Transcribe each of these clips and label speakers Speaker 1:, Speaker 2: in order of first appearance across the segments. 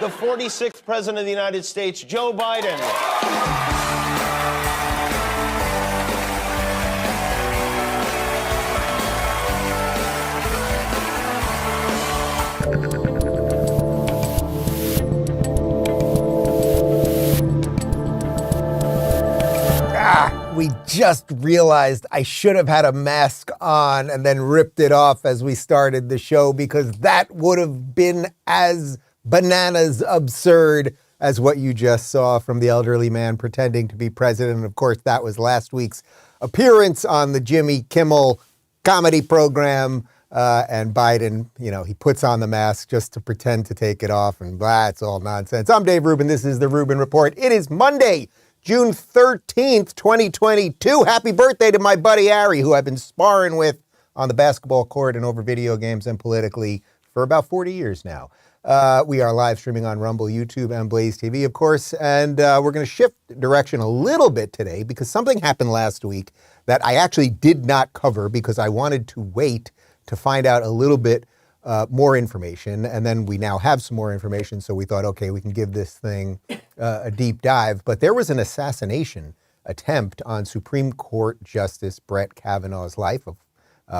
Speaker 1: The 46th President of the United States, Joe Biden.
Speaker 2: We just realized I should have had a mask on and then ripped it off as we started the show, because that would have been as bananas absurd as what you just saw from the elderly man pretending to be president. And of course, that was last week's appearance on the Jimmy Kimmel comedy program. And Biden, he puts on the mask just to pretend to take it off, and blah, it's all nonsense. I'm Dave Rubin. This is the Rubin Report. It is Monday, June 13th, 2022. Happy birthday to my buddy Ari, who I've been sparring with on the basketball court and over video games and politically for about 40 years now. We are live streaming on Rumble, YouTube, and Blaze TV, of course. And we're going to shift direction a little bit today because something happened last week that I actually did not cover because I wanted to wait to find out a little bit more information. And then we now have some more information. So we thought, okay, we can give this thing a deep dive. But there was an assassination attempt on Supreme Court Justice Brett Kavanaugh's life.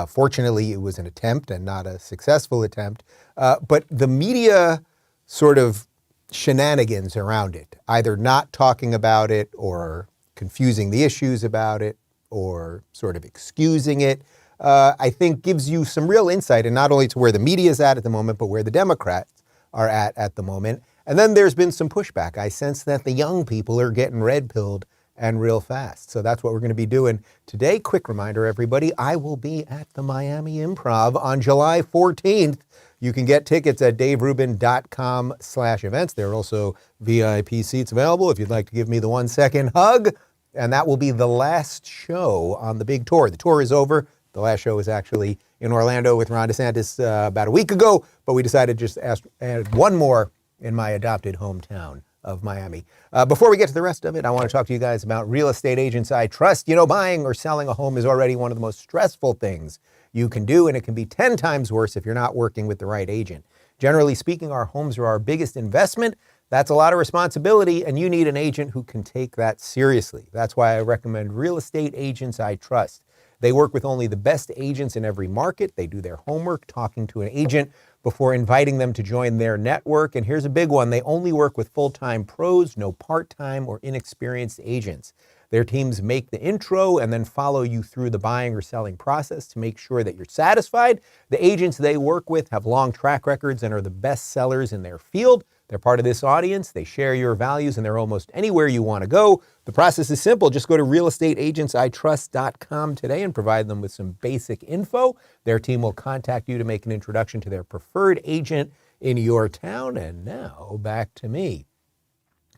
Speaker 2: Fortunately, it was an attempt and not a successful attempt. But the media sort of shenanigans around it, either not talking about it or confusing the issues about it or sort of excusing it, I think gives you some real insight, and not only to where the media is at the moment, but where the Democrats are at the moment. And then there's been some pushback. I sense that the young people are getting red-pilled and real fast. So that's what we're going to be doing today. Quick reminder, everybody, I will be at the Miami Improv on July 14th. You can get tickets at daverubin.com/events. There are also VIP seats available if you'd like to give me the 1-second hug. And that will be the last show on the big tour. The tour is over. The last show was actually in Orlando with Ron DeSantis about a week ago, but we decided just to add one more in my adopted hometown of Miami. Before we get to the rest of it, I want to talk to you guys about real estate agents I trust. Buying or selling a home is already one of the most stressful things you can do, and it can be 10 times worse if you're not working with the right agent. Generally speaking, our homes are our biggest investment. That's a lot of responsibility, and you need an agent who can take that seriously. That's why I recommend Real Estate Agents I Trust. They work with only the best agents in every market. They do their homework talking to an agent before inviting them to join their network. And here's a big one. They only work with full-time pros, no part-time or inexperienced agents. Their teams make the intro and then follow you through the buying or selling process to make sure that you're satisfied. The agents they work with have long track records and are the best sellers in their field. They're part of this audience. They share your values, and they're almost anywhere you want to go. The process is simple. Just go to realestateagentsitrust.com today and provide them with some basic info. Their team will contact you to make an introduction to their preferred agent in your town. And now back to me.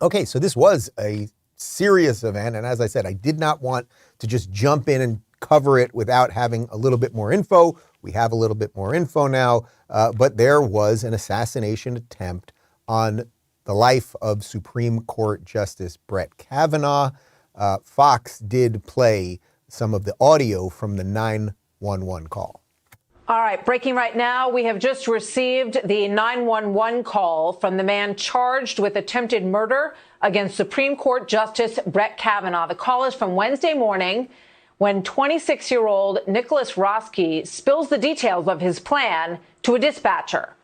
Speaker 2: Okay, so this was a serious event. And as I said, I did not want to just jump in and cover it without having a little bit more info. We have a little bit more info now, but there was an assassination attempt on the life of Supreme Court Justice Brett Kavanaugh. Fox did play some of the audio from the 911 call.
Speaker 3: All right, breaking right now, we have just received the 911 call from the man charged with attempted murder against Supreme Court Justice Brett Kavanaugh. The call is from Wednesday morning when 26-year-old Nicholas Roski spills the details of his plan to a dispatcher.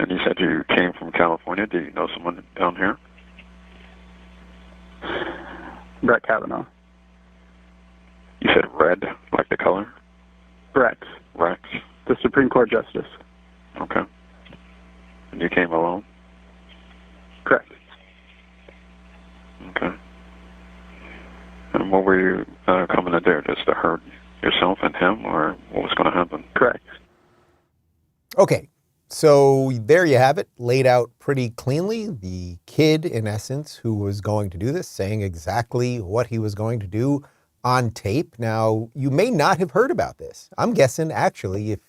Speaker 4: And you said you came from California. Do you know someone down here?
Speaker 5: Brett Kavanaugh.
Speaker 4: You said red, like the color?
Speaker 5: Brett.
Speaker 4: Rex.
Speaker 5: The Supreme Court Justice.
Speaker 4: Okay. And you came alone?
Speaker 5: Correct.
Speaker 4: Okay. And what were you coming to do? Just to hurt yourself and him, or what was going to happen?
Speaker 5: Correct.
Speaker 2: Okay. So there you have it, laid out pretty cleanly. The kid, in essence, who was going to do this, saying exactly what he was going to do on tape. Now, you may not have heard about this. I'm guessing, actually, if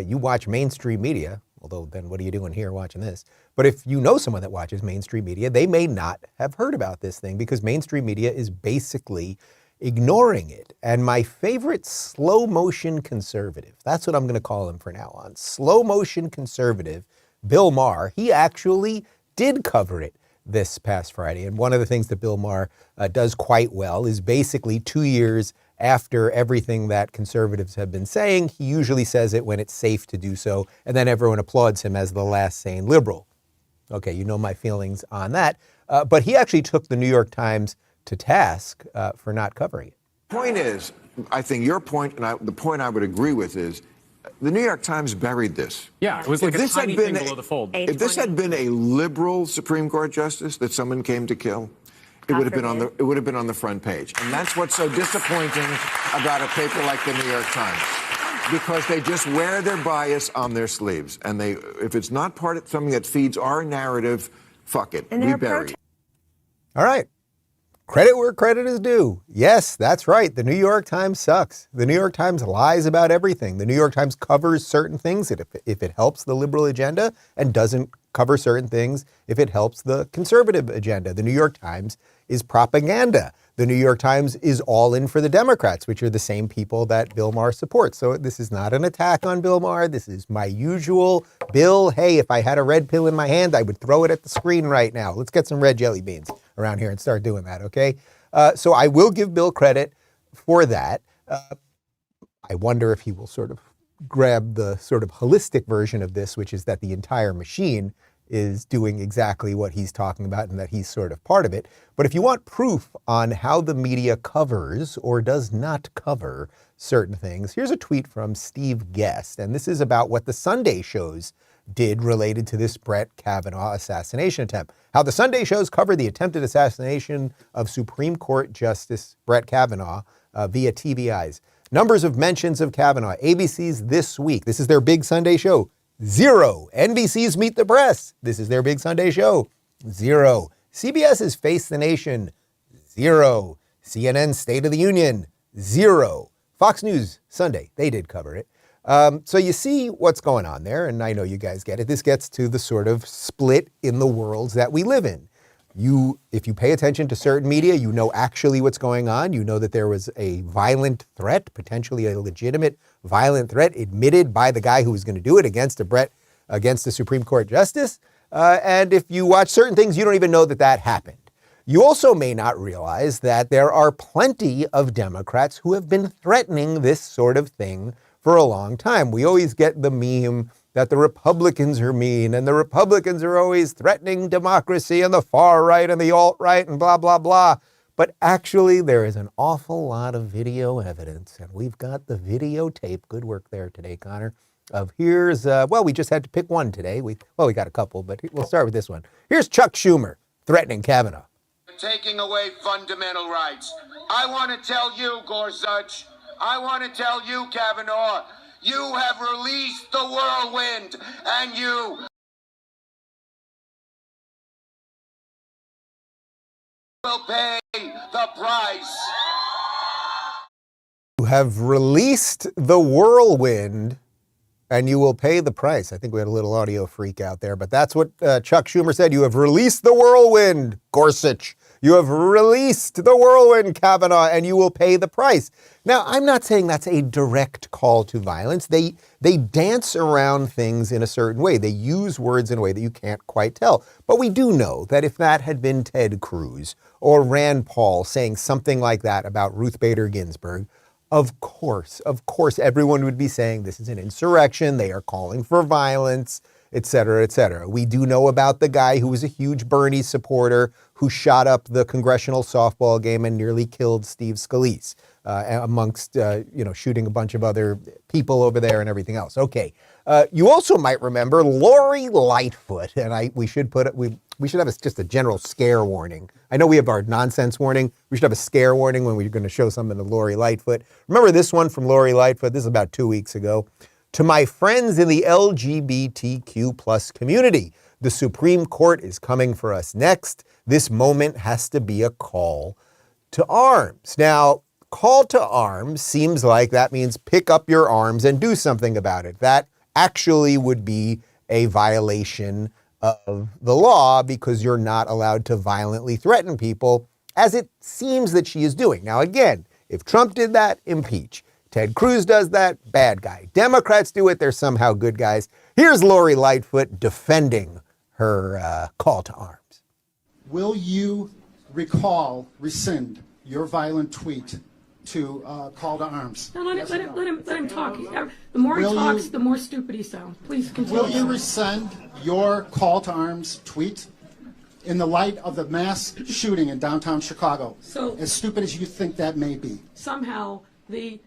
Speaker 2: you watch mainstream media, although then what are you doing here watching this? But if you know someone that watches mainstream media, they may not have heard about this thing because mainstream media is basically ignoring it. And my favorite slow motion conservative, that's what I'm going to call him from now on, slow motion conservative, Bill Maher, he actually did cover it this past Friday. And one of the things that Bill Maher does quite well is basically 2 years after everything that conservatives have been saying, he usually says it when it's safe to do so, and then everyone applauds him as the last sane liberal. Okay, you know my feelings on that. But he actually took the New York Times to task for not covering it.
Speaker 6: Point is, I think your point, and the point I would agree with is, the New York Times buried this.
Speaker 7: Yeah, it was like a tiny thing below the fold.
Speaker 6: If this had been a liberal Supreme Court justice that someone came to kill, it would have been on the front page. And that's what's so disappointing about a paper like the New York Times, because they just wear their bias on their sleeves, and if it's not part of something that feeds our narrative, fuck it, we bury it.
Speaker 2: All right. Credit where credit is due. Yes, that's right. The New York Times sucks. The New York Times lies about everything. The New York Times covers certain things if it helps the liberal agenda, and doesn't cover certain things if it helps the conservative agenda. The New York Times is propaganda. The New York Times is all in for the Democrats, which are the same people that Bill Maher supports. So this is not an attack on Bill Maher. This is my usual Bill. Hey, if I had a red pill in my hand, I would throw it at the screen right now. Let's get some red jelly beans around here and start doing that, okay? So I will give Bill credit for that. I wonder if he will sort of grab the sort of holistic version of this, which is that the entire machine is doing exactly what he's talking about and that he's sort of part of it. But if you want proof on how the media covers or does not cover certain things, here's a tweet from Steve Guest. And this is about what the Sunday shows did related to this Brett Kavanaugh assassination attempt. How the Sunday shows cover the attempted assassination of Supreme Court Justice Brett Kavanaugh via TVIs. Numbers of mentions of Kavanaugh. ABC's This Week. This is their big Sunday show. 0. NBC's Meet the Press. This is their big Sunday show. 0. CBS's Face the Nation. 0. CNN's State of the Union. 0. Fox News Sunday. They did cover it. So you see what's going on there, and I know you guys get it. This gets to the sort of split in the worlds that we live in. If you pay attention to certain media, you know actually what's going on. You know that there was a violent threat, potentially a legitimate violent threat, admitted by the guy who was going to do it against the Supreme Court justice. And if you watch certain things, you don't even know that happened. You also may not realize that there are plenty of Democrats who have been threatening this sort of thing for a long time. We always get the meme that the Republicans are mean and the Republicans are always threatening democracy and the far right and the alt-right and blah, blah, blah. But actually, there is an awful lot of video evidence, and we've got the videotape. Good work there today, Connor. Of here's, we just had to pick one today. We got a couple, but we'll start with this one. Here's Chuck Schumer threatening Kavanaugh.
Speaker 8: Taking away fundamental rights. I want to tell you, Gorsuch, I want to tell you, Kavanaugh, you have released the whirlwind, and you will pay the price.
Speaker 2: You have released the whirlwind, and you will pay the price. I think we had a little audio freak out there, but that's what Chuck Schumer said. You have released the whirlwind, Gorsuch. You have released the whirlwind, Kavanaugh, and you will pay the price. Now, I'm not saying that's a direct call to violence. They dance around things in a certain way. They use words in a way that you can't quite tell. But we do know that if that had been Ted Cruz or Rand Paul saying something like that about Ruth Bader Ginsburg, of course, everyone would be saying this is an insurrection. They are calling for violence, et cetera, et cetera. We do know about the guy who was a huge Bernie supporter who shot up the congressional softball game and nearly killed Steve Scalise amongst, shooting a bunch of other people over there and everything else. Okay. You also might remember Lori Lightfoot, and we should have just a general scare warning. I know we have our nonsense warning. We should have a scare warning when we're going to show something to Lori Lightfoot. Remember this one from Lori Lightfoot? This is about 2 weeks ago. To my friends in the LGBTQ plus community, the Supreme Court is coming for us next. This moment has to be a call to arms. Now, call to arms seems like that means pick up your arms and do something about it. That actually would be a violation of the law because you're not allowed to violently threaten people, as it seems that she is doing. Now, again, if Trump did that, impeach. Ted Cruz does that, bad guy. Democrats do it, they're somehow good guys. Here's Lori Lightfoot defending her call to arms.
Speaker 9: Will you rescind your violent tweet to call to arms?
Speaker 10: No, let him talk. The more he talks, the more stupid he sounds. Please continue.
Speaker 9: Will you rescind your call to arms tweet in the light of the mass shooting in downtown Chicago?
Speaker 10: So,
Speaker 9: as stupid as you think that may be.
Speaker 10: Somehow, the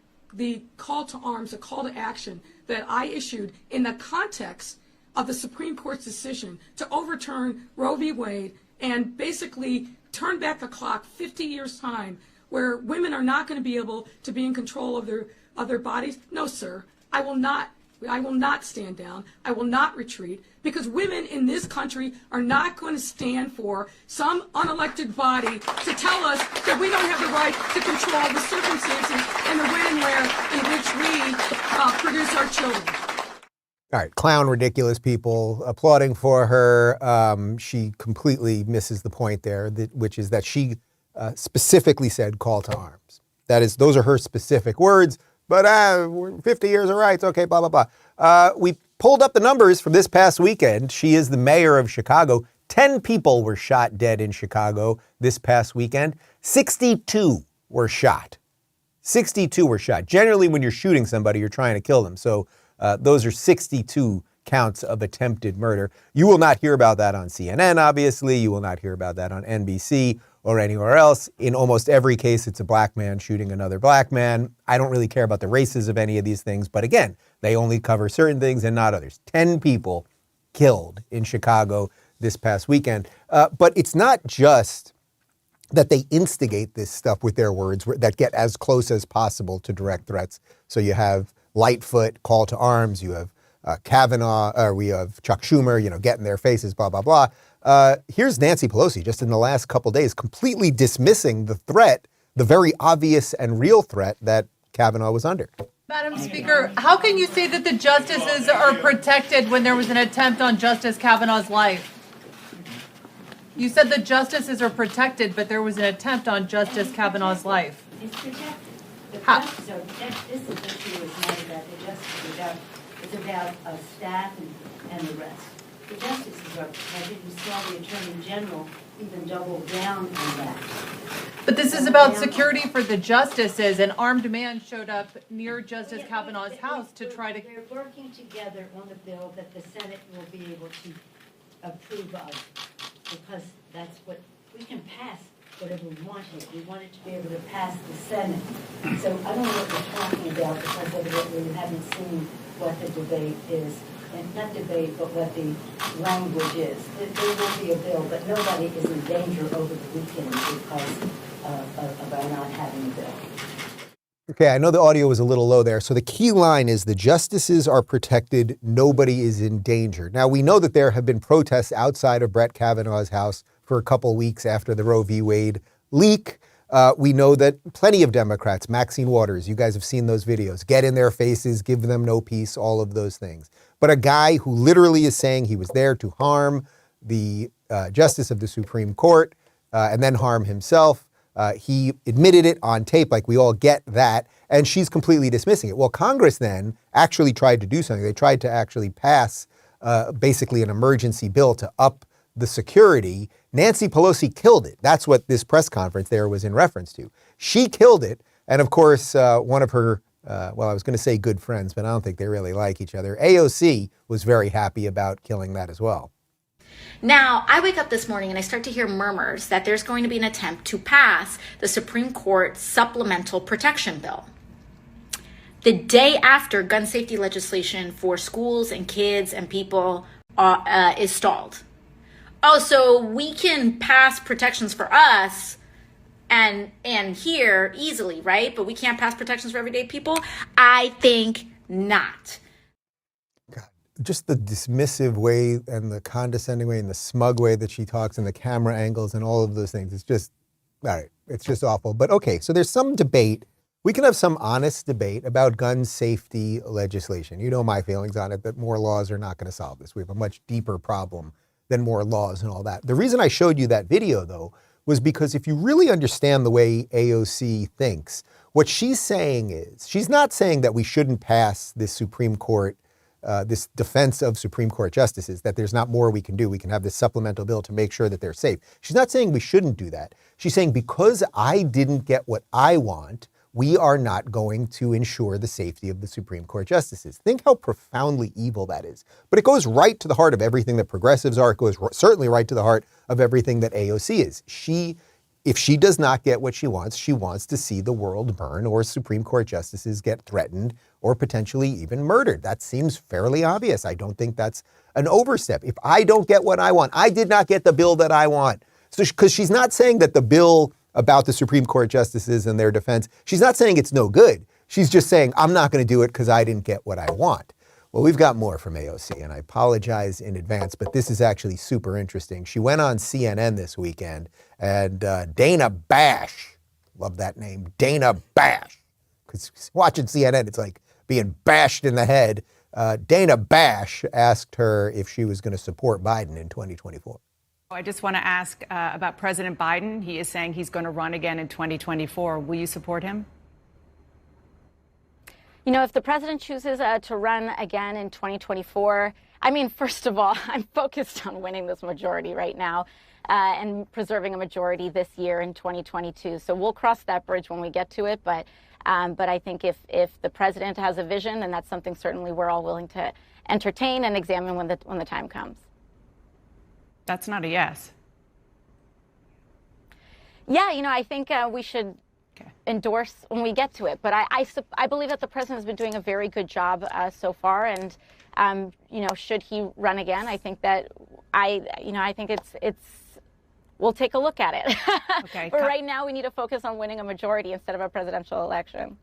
Speaker 10: call to arms, a call to action that I issued in the context of the Supreme Court's decision to overturn Roe v. Wade and basically turn back the clock 50 years' time, where women are not going to be able to be in control of their bodies. No, sir, I will not stand down. I will not retreat, because women in this country are not going to stand for some unelected body to tell us that we don't have the right to control the circumstances and the when and where in which we produce our children.
Speaker 2: All right, clown, ridiculous people applauding for her. She completely misses the point there, which is that she specifically said call to arms. Those are her specific words, but we're 50 years of rights, okay, blah, blah, blah. We pulled up the numbers from this past weekend. She is the mayor of Chicago. 10 people were shot dead in Chicago this past weekend. 62 were shot. 62 were shot. Generally, when you're shooting somebody, you're trying to kill them. So those are 62 counts of attempted murder. You will not hear about that on CNN, obviously. You will not hear about that on NBC or anywhere else. In almost every case, it's a black man shooting another black man. I don't really care about the races of any of these things, but again, they only cover certain things and not others. 10 people killed in Chicago this past weekend. But it's not just that they instigate this stuff with their words that get as close as possible to direct threats. So you have Lightfoot, call to arms, you have Kavanaugh, or we have Chuck Schumer, get in their faces, blah, blah, blah. Here's Nancy Pelosi just in the last couple days completely dismissing the threat, the very obvious and real threat that Kavanaugh was under.
Speaker 11: Madam Speaker, how can you say that the justices are protected when there was an attempt on Justice Kavanaugh's life? You said the justices are protected, but there was an attempt on Justice Kavanaugh's life.
Speaker 12: It's protected. The
Speaker 11: How?
Speaker 12: justices are protected. This issue is not about the justices. It's about staff and the rest. The justices are protected. You saw the Attorney General even double down on that.
Speaker 11: But this is about security for the justices. An armed man showed up near Justice Kavanaugh's house to try to...
Speaker 12: They're working together on a bill that the Senate will be able to approve of, because that's what we can pass. Whatever we want here. We want it to be able to pass the Senate. So I don't know what you're talking about, because evidently you haven't seen what the debate is. And not debate, but what the language is. There will be a bill, but nobody is in danger over the weekend because of our not having a bill.
Speaker 2: Okay, I know the audio was a little low there. So the key line is the justices are protected, nobody is in danger. Now, we know that there have been protests outside of Brett Kavanaugh's house for a couple weeks after the Roe v. Wade leak. We know that plenty of Democrats, Maxine Waters, you guys have seen those videos, get in their faces, give them no peace, all of those things. But a guy who literally is saying he was there to harm the Justice of the Supreme Court and then harm himself, he admitted it on tape, like we all get that, and she's completely dismissing it. Well, Congress then actually tried to do something. They tried to actually pass basically an emergency bill to up the security. Nancy Pelosi killed it. That's what this press conference there was in reference to. She killed it. And of course, one of her, well, I was going to say good friends, but I don't think they really like each other. AOC was very happy about killing that as well.
Speaker 13: Now, I wake up this morning and I start to hear murmurs that there's going to be an attempt to pass the Supreme Court supplemental protection bill. The day after gun safety legislation for schools and kids and people is stalled. Oh, so we can pass protections for us and here easily, right? But we can't pass protections for everyday people? I think not.
Speaker 2: God, just the dismissive way and the condescending way and the smug way that she talks and the camera angles and all of those things. It's just, all right, it's just awful. But okay, so there's some debate. We can have some honest debate about gun safety legislation. You know my feelings on it, that more laws are not going to solve this. We have a much deeper problem than more laws and all that. The reason I showed you that video, though, was because if you really understand the way AOC thinks, what she's saying is, she's not saying that we shouldn't pass this Supreme Court, this defense of Supreme Court justices, that there's not more we can do. We can have this supplemental bill to make sure that they're safe. She's not saying we shouldn't do that. She's saying because I didn't get what I want, we are not going to ensure the safety of the Supreme Court justices. Think how profoundly evil that is. But it goes right to the heart of everything that progressives are. It goes certainly right to the heart of everything that AOC is. If she does not get what she wants to see the world burn or Supreme Court justices get threatened or potentially even murdered. That seems fairly obvious. I don't think that's an overstep. If I don't get what I want, I did not get the bill that I want. So, because she's not saying that the bill about the Supreme Court justices and their defense, she's not saying it's no good. She's just saying, I'm not going to do it because I didn't get what I want. Well, we've got more from AOC, and I apologize in advance, but this is actually super interesting. She went on CNN this weekend, and Dana Bash, love that name, Dana Bash, because watching CNN, it's like being bashed in the head. Dana Bash asked her if she was going to support Biden in 2024.
Speaker 14: I just want to ask about President Biden. He is saying he's going to run again in 2024. Will you support him?
Speaker 13: You know, if the president chooses to run again in 2024, I mean, first of all, I'm focused on winning this majority right now and preserving a majority this year in 2022. So we'll cross that bridge when we get to it. But I think if the president has a vision, and that's something certainly we're all willing to entertain and examine when the time comes.
Speaker 14: That's not a yes.
Speaker 13: Yeah, you know, I think we should endorse when we get to it. But I believe that the president has been doing a very good job so far. And, you know, should he run again, I think that I think we'll take a look at it.
Speaker 14: Okay.
Speaker 13: But right now we need to focus on winning a majority instead of a presidential election.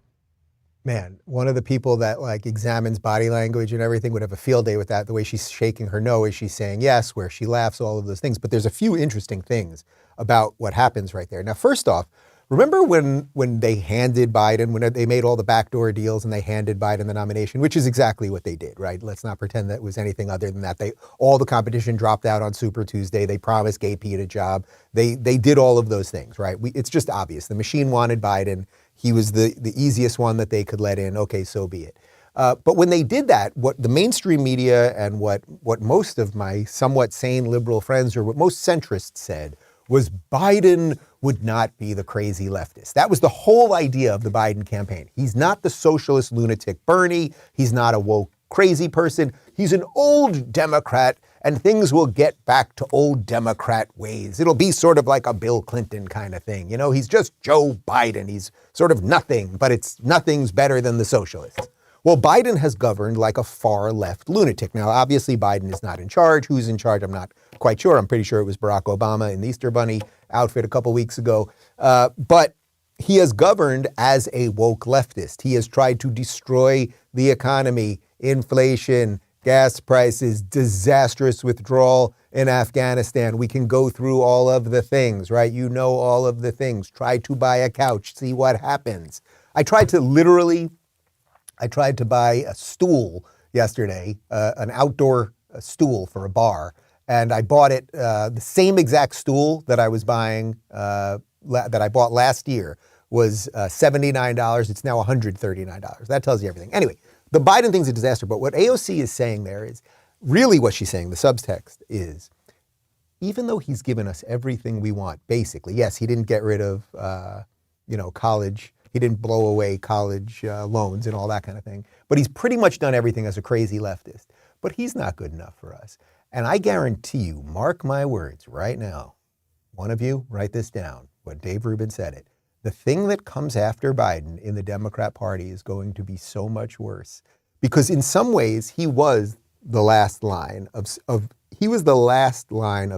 Speaker 2: Man, one of the people that like examines body language and everything would have a field day with that. The way she's shaking her no as she's saying yes, where she laughs, all of those things. But there's a few interesting things about what happens right there. Now, first off, remember when they handed Biden, when they made all the backdoor deals and they handed Biden the nomination, which is exactly what they did, right? Let's not pretend that it was anything other than that. All the competition dropped out on Super Tuesday. They promised Gay Pete a job. They did all of those things, right? It's just obvious. The machine wanted Biden. He was the easiest one that they could let in. Okay, so be it. But when they did that, what the mainstream media and what most of my somewhat sane liberal friends or what most centrists said was Biden would not be the crazy leftist. That was the whole idea of the Biden campaign. He's not the socialist lunatic Bernie. He's not a woke crazy person. He's an old Democrat, and things will get back to old Democrat ways. It'll be sort of like a Bill Clinton kind of thing. You know, he's just Joe Biden. He's sort of nothing, but nothing's better than the socialists. Well, Biden has governed like a far left lunatic. Now, obviously, Biden is not in charge. Who's in charge? I'm not quite sure. I'm pretty sure it was Barack Obama in the Easter Bunny outfit a couple weeks ago. But he has governed as a woke leftist. He has tried to destroy the economy, inflation, gas prices, disastrous withdrawal in Afghanistan. We can go through all of the things, right? You know all of the things. Try to buy a couch, see what happens. I tried to buy a stool yesterday, an outdoor stool for a bar. And I bought it, the same exact stool that I was buying, that I bought last year was $79. It's now $139. That tells you everything. Anyway, the Biden thing's a disaster. But what AOC is saying there is really what she's saying. The subtext is, even though he's given us everything we want, basically, yes, he didn't get rid of, college. He didn't blow away college loans and all that kind of thing. But he's pretty much done everything as a crazy leftist. But he's not good enough for us. And I guarantee you, mark my words right now, one of you, write this down, when Dave Rubin said it. The thing that comes after Biden in the Democrat Party is going to be so much worse. Because in some ways, he was the last line of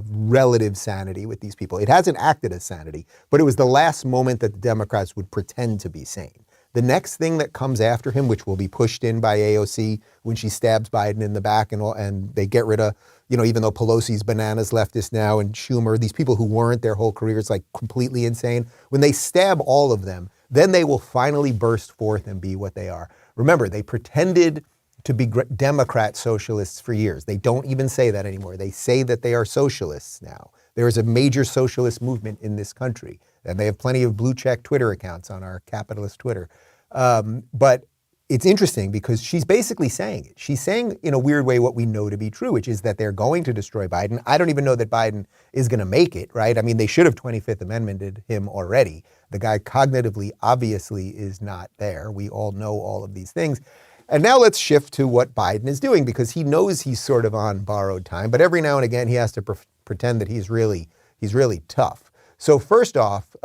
Speaker 2: relative sanity with these people. It hasn't acted as sanity, but it was the last moment that the Democrats would pretend to be sane. The next thing that comes after him, which will be pushed in by AOC when she stabs Biden in the back and they get rid of, even though Pelosi's bananas leftist now and Schumer, these people who weren't their whole careers like completely insane, when they stab all of them, then they will finally burst forth and be what they are. Remember, they pretended to be Democrat socialists for years. They don't even say that anymore. They say that they are socialists now. There is a major socialist movement in this country, and they have plenty of blue check Twitter accounts on our capitalist Twitter. But it's interesting because she's basically saying it. She's saying in a weird way what we know to be true, which is that they're going to destroy Biden. I don't even know that Biden is going to make it, right? I mean, they should have 25th Amendmented him already. The guy cognitively obviously is not there. We all know all of these things. And now let's shift to what Biden is doing, because he knows he's sort of on borrowed time, but every now and again he has to pretend that he's really tough. So first off,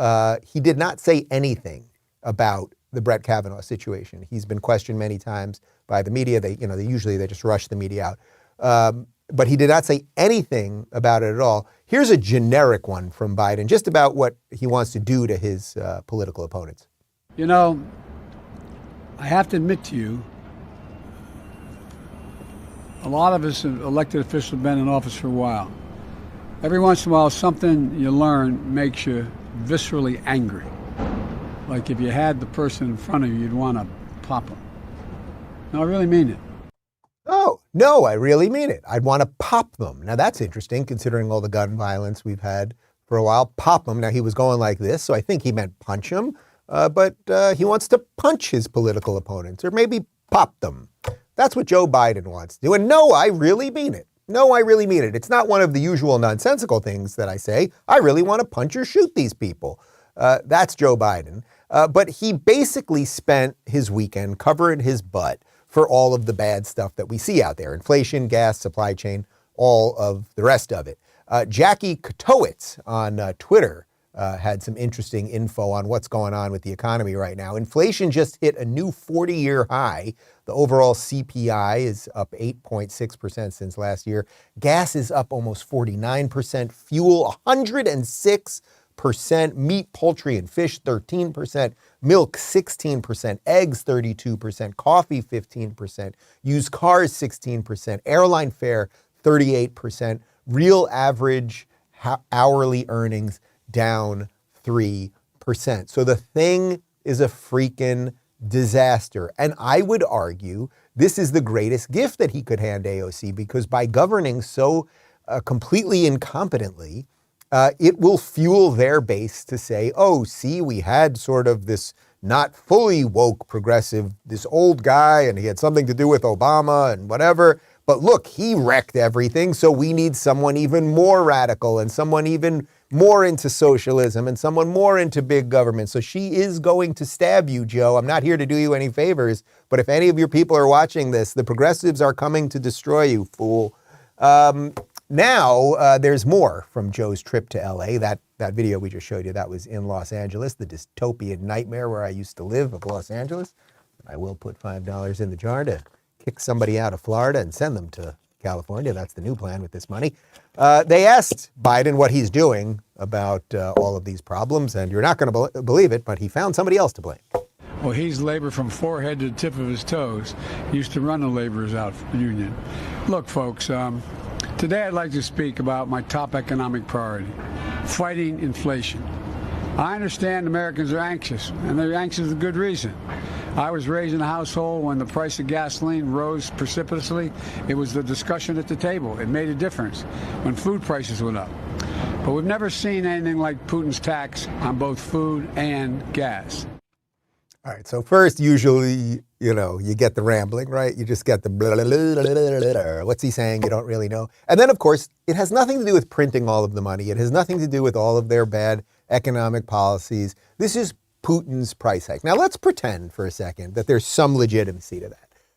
Speaker 2: he did not say anything about the Brett Kavanaugh situation. He's been questioned many times by the media. They usually just rush the media out. But he did not say anything about it at all. Here's a generic one from Biden, just about what he wants to do to his political opponents.
Speaker 15: You know, I have to admit to you, a lot of us elected officials have been in office for a while. Every once in a while, something you learn makes you viscerally angry. Like if you had the person in front of you, you'd want to pop them. No, I really mean it.
Speaker 2: Oh, no, I really mean it. I'd want to pop them. Now, that's interesting, considering all the gun violence we've had for a while. Pop them. Now, he was going like this, so I think he meant punch him. But he wants to punch his political opponents, or maybe pop them. That's what Joe Biden wants to do. And no, I really mean it. No, I really mean it. It's not one of the usual nonsensical things that I say. I really want to punch or shoot these people. That's Joe Biden. But he basically spent his weekend covering his butt for all of the bad stuff that we see out there. Inflation, gas, supply chain, all of the rest of it. Jackie Katowitz on Twitter had some interesting info on what's going on with the economy right now. Inflation just hit a new 40-year high. The overall CPI is up 8.6% since last year. Gas is up almost 49%. Fuel, 106%. Meat, poultry, and fish, 13%. Milk, 16%. Eggs, 32%. Coffee, 15%. Used cars, 16%. Airline fare, 38%. Real average hourly earnings, down 3%. So the thing is a freaking disaster. And I would argue this is the greatest gift that he could hand AOC, because by governing so completely incompetently, it will fuel their base to say, oh, see, we had sort of this not fully woke progressive, this old guy, and he had something to do with Obama and whatever. But look, he wrecked everything. So we need someone even more radical and someone even more into socialism and someone more into big government. So she is going to stab you, Joe. I'm not here to do you any favors, but if any of your people are watching this, the progressives are coming to destroy you, fool. Now, there's more from Joe's trip to LA. That video we just showed you, that was in Los Angeles, the dystopian nightmare where I used to live of Los Angeles. I will put $5 in the jar to kick somebody out of Florida and send them to California. That's the new plan with this money. They asked Biden what he's doing about all of these problems, and you're not going to believe it, but he found somebody else to blame.
Speaker 15: Well, he's labor from forehead to the tip of his toes. He used to run the laborers out union. Look, folks, today I'd like to speak about my top economic priority, fighting inflation. I understand Americans are anxious, and they're anxious for good reason. I was raised in a household when the price of gasoline rose precipitously. It was the discussion at the table. It made a difference when food prices went up. But we've never seen anything like Putin's tax on both food and gas.
Speaker 2: All right, so first, usually, you get the rambling, right? You just get the blah, blah, blah, blah, blah, blah. What's he saying? You don't really know. And then, of course, it has nothing to do with printing all of the money. It has nothing to do with all of their bad economic policies. This is Putin's price hike. Now, let's pretend for a second that there's some legitimacy to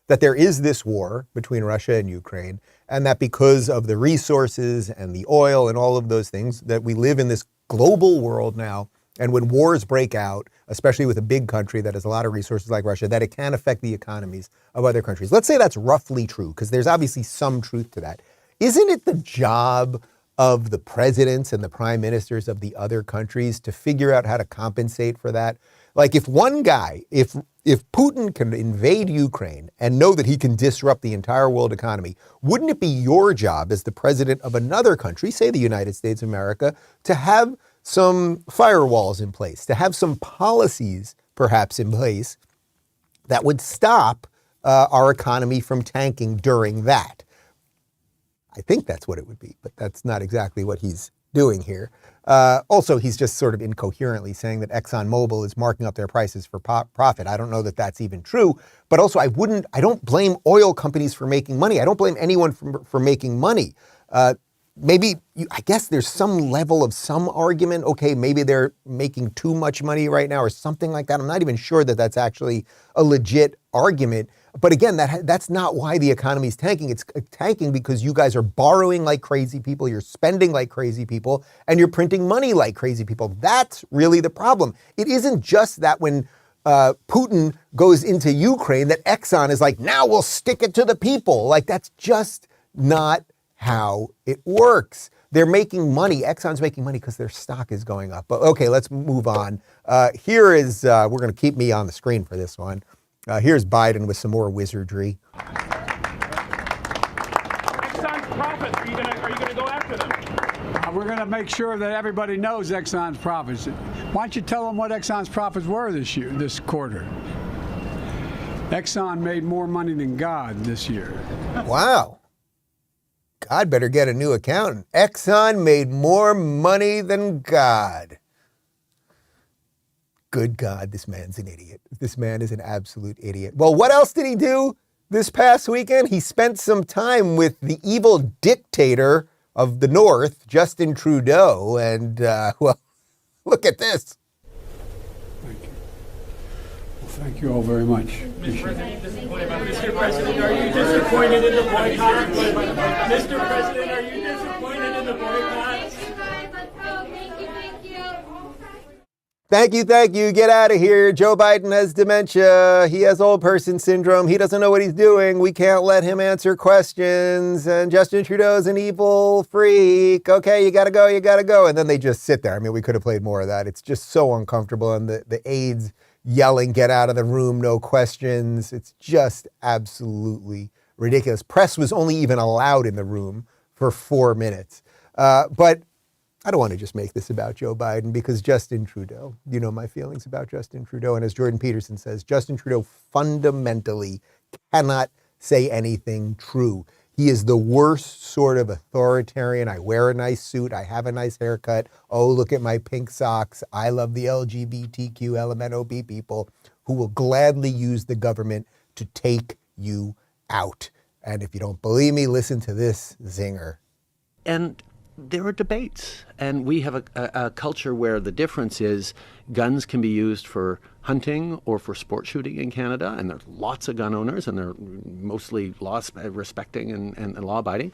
Speaker 2: that there is this war between Russia and Ukraine, and that because of the resources and the oil and all of those things, that we live in this global world now. And when wars break out, especially with a big country that has a lot of resources like Russia, that it can affect the economies of other countries. Let's say that's roughly true, because there's obviously some truth to that. Isn't it the job of the presidents and the prime ministers of the other countries to figure out how to compensate for that? Like if one guy, if Putin can invade Ukraine and know that he can disrupt the entire world economy, wouldn't it be your job as the president of another country, say the United States of America, to have some firewalls in place, to have some policies perhaps in place that would stop our economy from tanking during that? I think that's what it would be, but that's not exactly what he's doing here. Also, he's just sort of incoherently saying that ExxonMobil is marking up their prices for profit. I don't know that that's even true. But also, I don't blame oil companies for making money. I don't blame anyone for making money. I guess there's some level of some argument. Okay, maybe they're making too much money right now or something like that. I'm not even sure that that's actually a legit argument. But again, that's not why the economy is tanking. It's tanking because you guys are borrowing like crazy people, you're spending like crazy people, and you're printing money like crazy people. That's really the problem. It isn't just that when Putin goes into Ukraine that Exxon is like, now we'll stick it to the people. Like, that's just not how it works. They're making money. Exxon's making money because their stock is going up. But okay, let's move on. Here is, we're going to keep me on the screen for this one. Here's Biden with some more wizardry.
Speaker 16: Exxon's profits, are you going to go after them?
Speaker 15: We're going to make sure that everybody knows Exxon's profits. Why don't you tell them what Exxon's profits were this quarter? Exxon made more money than God this year.
Speaker 2: Wow. God better get a new accountant. Exxon made more money than God. Good God, this man's an idiot. This man is an absolute idiot. Well, what else did he do this past weekend? He spent some time with the evil dictator of the North, Justin Trudeau, and, well, look at this.
Speaker 15: Thank you. Well, thank you all very much.
Speaker 16: Mr. President, are you disappointed in the boycott? Mr. President, are you disappointed in the boycott?
Speaker 2: Thank you. Get out of here. Joe Biden has dementia. He has old person syndrome. He doesn't know what he's doing. We can't let him answer questions. And Justin Trudeau's an evil freak. Okay, you gotta go. And then they just sit there. I mean, we could have played more of that. It's just so uncomfortable. And the aides yelling, get out of the room, no questions. It's just absolutely ridiculous. Press was only even allowed in the room for 4 minutes. But I don't want to just make this about Joe Biden because Justin Trudeau, you know my feelings about Justin Trudeau. And as Jordan Peterson says, Justin Trudeau fundamentally cannot say anything true. He is the worst sort of authoritarian. I wear a nice suit. I have a nice haircut. Oh, look at my pink socks. I love the LGBTQ LMNOP people who will gladly use the government to take you out. And if you don't believe me, listen to this zinger.
Speaker 17: And there are debates, and we have a culture where the difference is guns can be used for hunting or for sport shooting in Canada, and there's lots of gun owners, and they're mostly law-respecting and law-abiding.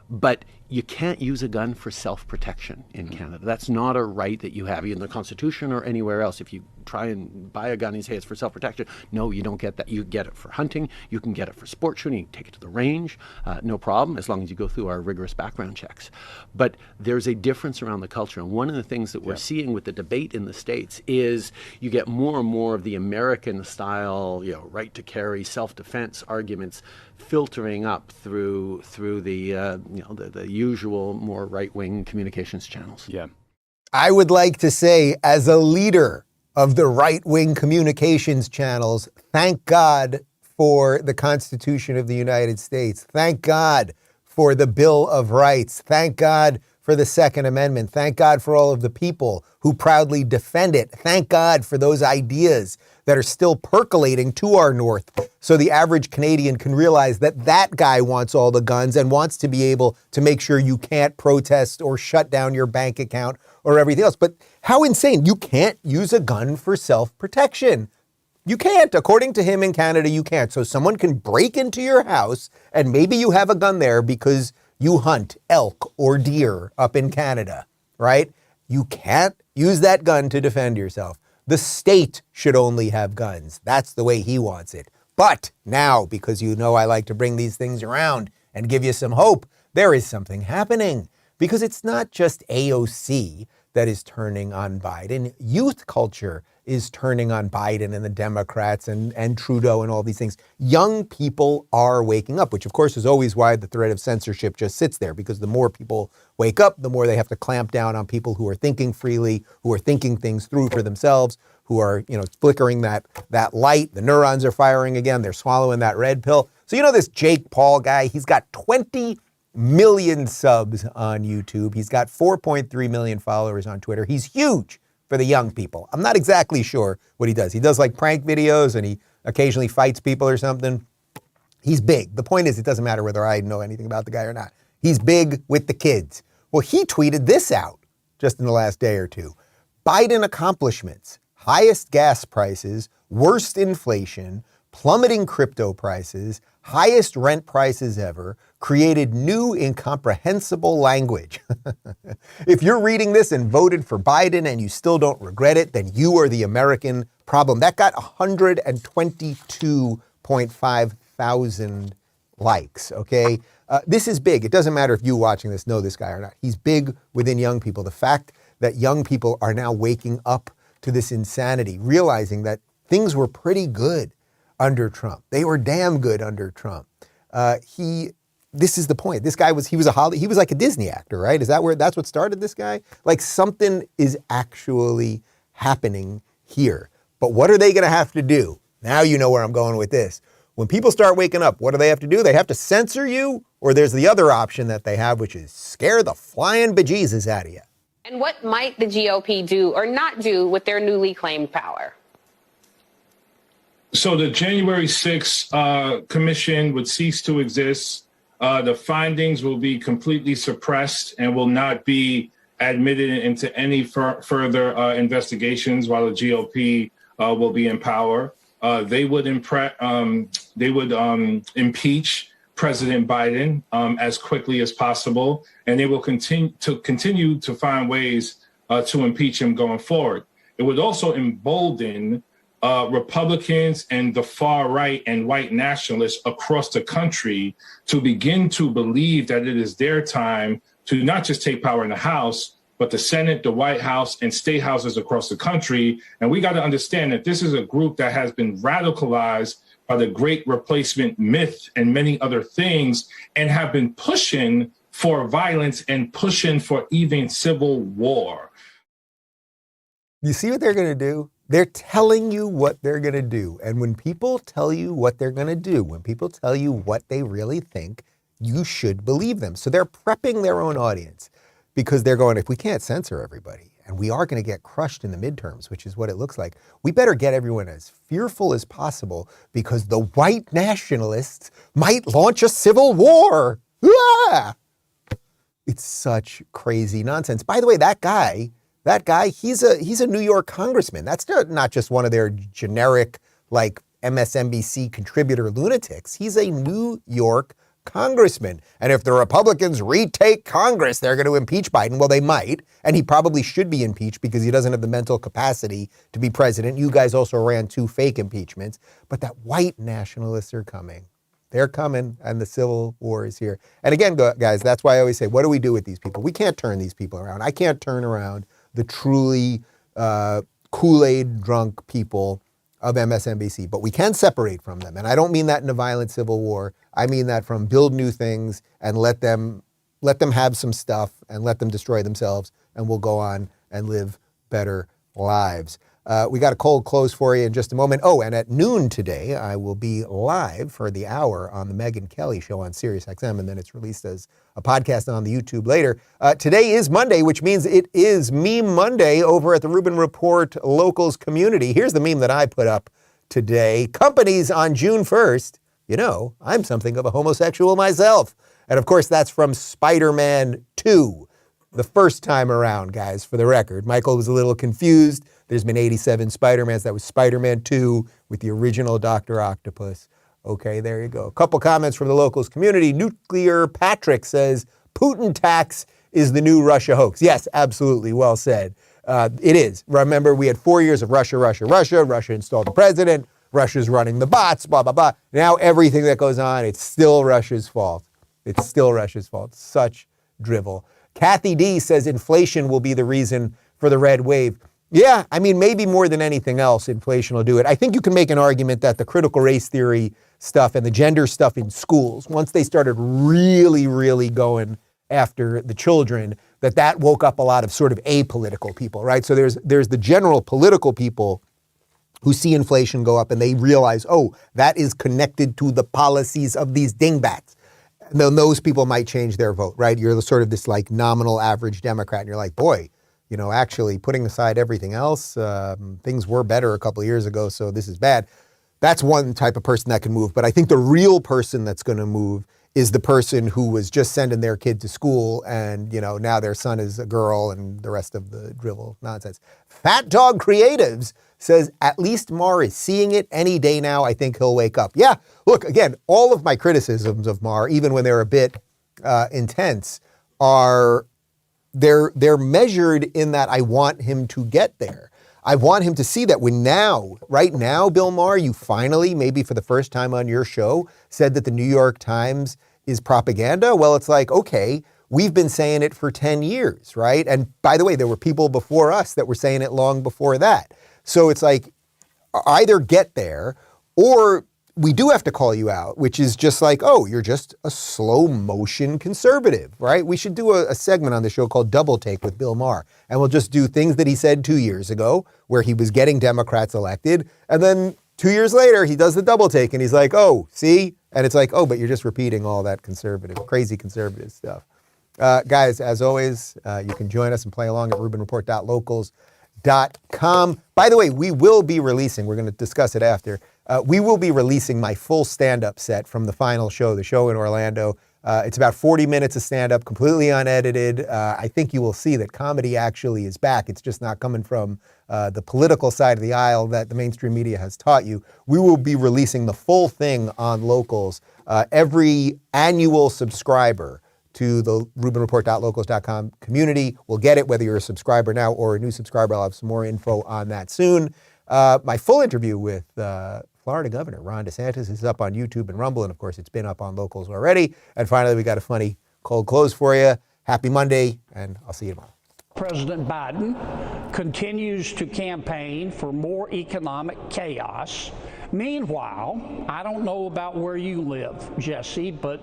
Speaker 17: But you can't use a gun for self-protection in Canada. That's not a right that you have in the Constitution or anywhere else. If you try and buy a gun and say it's for self-protection, no, you don't get that. You get it for hunting. You can get it for sport shooting. You can take it to the range, no problem, as long as you go through our rigorous background checks. But there's a difference around the culture. And one of the things that we're seeing with the debate in the States is you get more and more of the American-style, right to carry, self-defense arguments filtering up through the usual more right-wing communications channels.
Speaker 7: Yeah.
Speaker 2: I would like to say, as a leader of the right-wing communications channels, thank God for the Constitution of the United States. Thank God for the Bill of Rights. Thank God for the Second Amendment. Thank God for all of the people who proudly defend it. Thank God for those ideas that are still percolating to our north so the average Canadian can realize that that guy wants all the guns and wants to be able to make sure you can't protest or shut down your bank account or everything else. But how insane. You can't use a gun for self-protection. You can't. According to him in Canada, you can't. So someone can break into your house and maybe you have a gun there because you hunt elk or deer up in Canada, right? You can't use that gun to defend yourself. The state should only have guns. That's the way he wants it. But now, because you know I like to bring these things around and give you some hope, there is something happening. Because it's not just AOC that is turning on Biden. Youth culture is turning on Biden and the Democrats and Trudeau and all these things. Young people are waking up, which of course is always why the threat of censorship just sits there, because the more people wake up, the more they have to clamp down on people who are thinking freely, who are thinking things through for themselves, who are, flickering that light. The neurons are firing again. They're swallowing that red pill. So this Jake Paul guy, he's got 20 million subs on YouTube. He's got 4.3 million followers on Twitter. He's huge for the young people. I'm not exactly sure what he does. He does like prank videos and he occasionally fights people or something. He's big. The point is, it doesn't matter whether I know anything about the guy or not. He's big with the kids. Well, he tweeted this out just in the last day or two. Biden accomplishments: highest gas prices, worst inflation, plummeting crypto prices, highest rent prices ever, created new incomprehensible language. If you're reading this and voted for Biden and you still don't regret it, then you are the American problem. That got 122.5 thousand likes, okay? This is big. It doesn't matter if you watching this know this guy or not. He's big within young people. The fact that young people are now waking up to this insanity, realizing that things were pretty good under Trump. They were damn good under Trump. This is the point. This guy he was like a Disney actor, right? That's what started this guy? Like, something is actually happening here. But what are they going to have to do? Now you know where I'm going with this. When people start waking up, what do they have to do? They have to censor you, or there's the other option that they have, which is scare the flying bejesus out of you.
Speaker 18: And what might the GOP do or not do with their newly claimed power?
Speaker 16: So the January 6th commission would cease to exist. The findings will be completely suppressed and will not be admitted into any further investigations while the GOP will be in power. They would impeach President Biden as quickly as possible, and they will continue to find ways to impeach him going forward. It would also embolden Republicans and the far right and white nationalists across the country to begin to believe that it is their time to not just take power in the House, but the Senate, the White House, and state houses across the country. And we got to understand that this is a group that has been radicalized by the Great Replacement myth and many other things, and have been pushing for violence and pushing for even civil war.
Speaker 2: You see what they're going to do? They're telling you what they're going to do. And when people tell you what they're going to do, when people tell you what they really think, you should believe them. So they're prepping their own audience, because they're going, if we can't censor everybody, and we are going to get crushed in the midterms, which is what it looks like, we better get everyone as fearful as possible, because the white nationalists might launch a civil war. Ah! It's such crazy nonsense. By the way, that guy, he's a New York congressman. That's not just one of their generic, like, MSNBC contributor lunatics. He's a New York congressman. And if the Republicans retake Congress, they're going to impeach Biden. Well, they might. And he probably should be impeached because he doesn't have the mental capacity to be president. You guys also ran 2 fake impeachments. But that white nationalists are coming. They're coming, and the civil war is here. And again, guys, that's why I always say, what do we do with these people? We can't turn these people around. I can't turn around the truly Kool-Aid drunk people of MSNBC, but we can separate from them. And I don't mean that in a violent civil war. I mean that from build new things and let them have some stuff and let them destroy themselves, and we'll go on and live better lives. We got a cold close for you in just a moment. Oh, and at noon today, I will be live for the hour on the Megyn Kelly Show on SiriusXM, and then it's released as a podcast on the YouTube later. Today is Monday, which means it is Meme Monday over at the Rubin Report Locals community. Here's the meme that I put up today. Companies on June 1st, you know, I'm something of a homosexual myself. And of course, that's from Spider-Man 2. The first time around, guys, for the record. Michael was a little confused. There's been 87 Spider-Mans. That was Spider-Man 2 with the original Dr. Octopus. Okay, there you go. A couple comments from the locals community. Nuclear Patrick says, Putin tax is the new Russia hoax. Yes, absolutely. Well said. It is. Remember, we had 4 years of Russia. Russia installed the president. Russia's running the bots, blah, blah, blah. Now everything that goes on, it's still Russia's fault. It's still Russia's fault. Such drivel. Kathy D says inflation will be the reason for the red wave. Yeah, I mean, maybe more than anything else, inflation will do it. I think you can make an argument that the critical race theory stuff and the gender stuff in schools, once they started really, really going after the children, that woke up a lot of sort of apolitical people, right? So there's the general political people who see inflation go up and they realize, oh, that is connected to the policies of these dingbats. then those people might change their vote, right? You're sort of this like nominal average Democrat, and you're like, boy, you know, actually putting aside everything else, things were better a couple of years ago, so this is bad. That's one type of person that can move. But I think the real person that's going to move is the person who was just sending their kid to school and, you know, now their son is a girl and the rest of the drivel nonsense. Fat Dog Creatives says, at least Maher is seeing it any day now. I think he'll wake up. Yeah, look, again, all of my criticisms of Maher, even when they're a bit intense, are they're measured in that I want him to get there. I want him to see that right now, Bill Maher, you finally, maybe for the first time on your show, said that the New York Times is propaganda. Well, it's like, okay, we've been saying it for 10 years, right? And by the way, there were people before us that were saying it long before that. So it's like, either get there or we do have to call you out, which is just like, oh, you're just a slow motion conservative, right? We should do a segment on the show called Double Take with Bill Maher. And we'll just do things that he said 2 years ago where he was getting Democrats elected. And then 2 years later, he does the double take and he's like, oh, see? And it's like, oh, but you're just repeating all that crazy conservative stuff. Guys, as always, you can join us and play along at rubinreport.locals.com. By the way, we will be releasing, we're going to discuss it after, we will be releasing my full stand-up set from the final show, the show in Orlando. It's about 40 minutes of stand-up, completely unedited. I think you will see that comedy actually is back. It's just not coming from the political side of the aisle that the mainstream media has taught you. We will be releasing the full thing on Locals. Every annual subscriber to the rubinreport.locals.com community will get it, whether you're a subscriber now or a new subscriber. I'll have some more info on that soon. My full interview with Florida Governor Ron DeSantis is up on YouTube and Rumble, and of course it's been up on Locals already. And finally, we got a funny cold close for you. Happy Monday, and I'll see you tomorrow.
Speaker 19: President Biden continues to campaign for more economic chaos. Meanwhile, I don't know about where you live, Jesse, but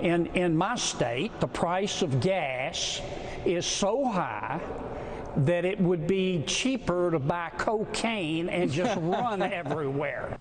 Speaker 19: in my state, the price of gas is so high that it would be cheaper to buy cocaine and just run everywhere.